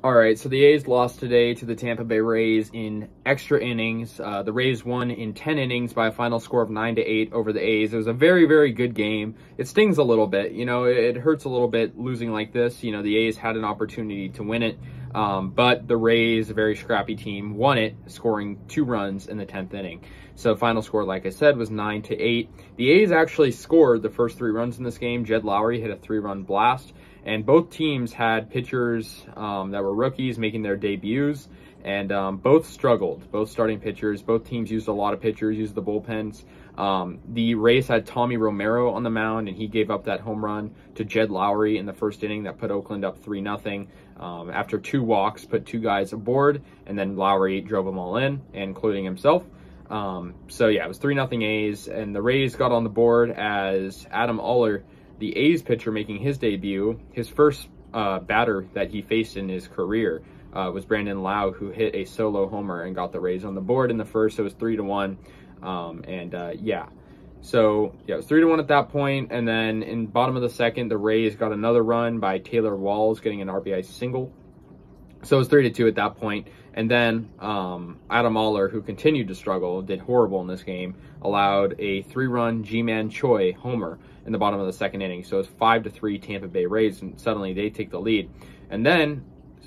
All right, so the A's lost today to the Tampa Bay Rays in extra innings. The Rays won in 10 innings by a final score of 9-8 over the A's. It was a very, very good game. It stings a little bit, it hurts a little bit losing like this. The A's had an opportunity to win it, but the Rays, a very scrappy team, won it, scoring 2 runs in the 10th inning. So final score, like I said, was 9-8. The A's actually scored the first 3 runs in this game. Jed Lowry hit a 3-run blast. And both teams had pitchers that were rookies making their debuts, and both struggled. Both starting pitchers, both teams used a lot of pitchers, used the bullpens. The Rays had Tommy Romero on the mound, and he gave up that home run to Jed Lowry in the first inning that put Oakland up 3-0. After 2 walks, put 2 guys aboard, and then Lowry drove them all in, including himself. So yeah, it was 3-0 A's, and the Rays got on the board as Adam Oller, the A's pitcher making his debut. His first batter that he faced in his career was Brandon Lau, who hit a solo homer and got the Rays on the board in the first. So it was 3-1. Yeah. So yeah, it was 3-1 at that point. And then in bottom of the second, the Rays got another run by Taylor Walls, getting an RBI single. So it was 3-2 at that point. And then Adam Oller, who continued to struggle, did horrible in this game, allowed a 3-run G-Man Choi homer in the bottom of the second inning. So it's 5-3 Tampa Bay Rays, and suddenly they take the lead. And then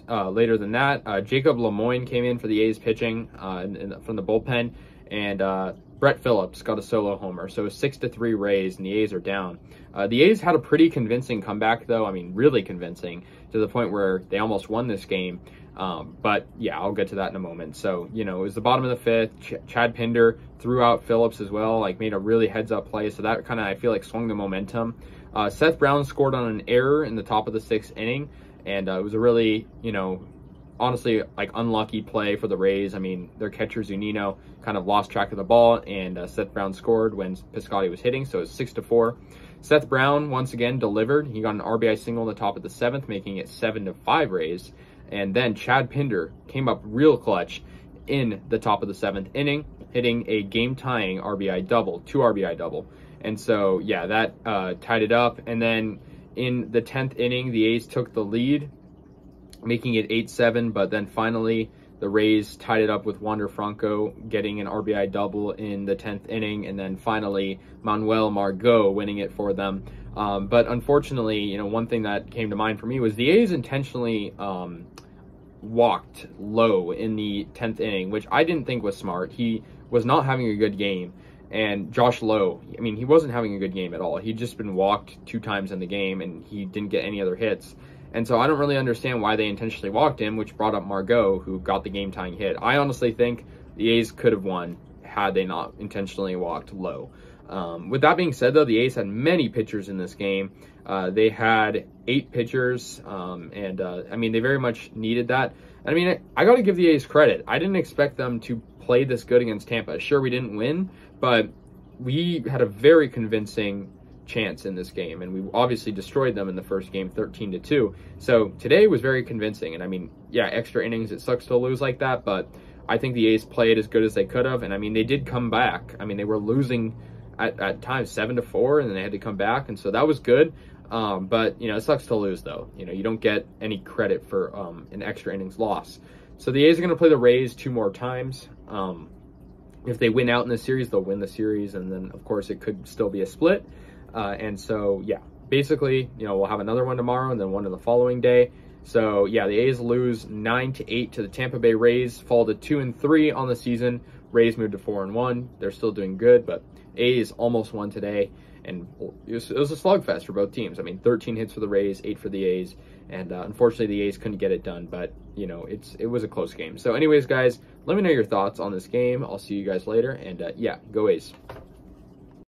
later than that, Jacob Lemoyne came in for the A's pitching from the bullpen, and Brett Phillips got a solo homer. So it's 6-3 Rays, and the A's are down. The A's had a pretty convincing comeback, though. I mean, really convincing, to the point where they almost won this game. But yeah, I'll get to that in a moment. So, it was the bottom of the 5th. Chad Pinder threw out Phillips as well, made a really heads-up play. So that kind of, I feel like, swung the momentum. Seth Brown scored on an error in the top of the 6th inning. And it was a really, honestly, unlucky play for the Rays. I mean, their catcher Zunino kind of lost track of the ball, and Seth Brown scored when Piscotty was hitting. So it's 6-4. Seth Brown once again delivered. He got an RBI single in the top of the 7th, making it 7-5 Rays. And then Chad Pinder came up real clutch in the top of the 7th inning, hitting a game-tying RBI double, 2 RBI double. And so, yeah, that tied it up. And then in the 10th inning, the A's took the lead, making it 8-7. But then finally, the Rays tied it up with Wander Franco getting an RBI double in the 10th inning. And then finally, Manuel Margot winning it for them. But unfortunately, one thing that came to mind for me was the A's intentionally walked low in the 10th inning, which I didn't think was smart. He was not having a good game. And Josh Lowe, I mean, he wasn't having a good game at all. He'd just been walked 2 times in the game, and he didn't get any other hits. And so I don't really understand why they intentionally walked him, which brought up Margot, who got the game-tying hit. I honestly think the A's could have won had they not intentionally walked Lowe. With that being said, though, the A's had many pitchers in this game. They had 8 pitchers, and I mean, they very much needed that. I mean, I got to give the A's credit. I didn't expect them to play this good against Tampa. Sure, we didn't win, but we had a very convincing chance in this game, and we obviously destroyed them in the first game 13-2. So today was very convincing, and I mean, yeah, extra innings, it sucks to lose like that, but I think the A's played as good as they could have, and I mean, they did come back. I mean, they were losing at times 7-4, and then they had to come back, and so that was good. But it sucks to lose, though. You don't get any credit for an extra innings loss. So the A's are going to play the Rays 2 more times. If they win out in this series, they'll win the series, and then of course it could still be a split. And so yeah, basically, we'll have another one tomorrow and then one in the following day. So yeah, the A's lose 9-8 to the Tampa Bay Rays, fall to 2-3 on the season. Rays moved to 4-1. They're still doing good, but A's almost won today, and it was a slugfest for both teams. I mean, 13 hits for the Rays, 8 for the A's, and unfortunately the A's couldn't get it done, but it was a close game. So anyways, guys, let me know your thoughts on this game. I'll see you guys later, and yeah, go A's.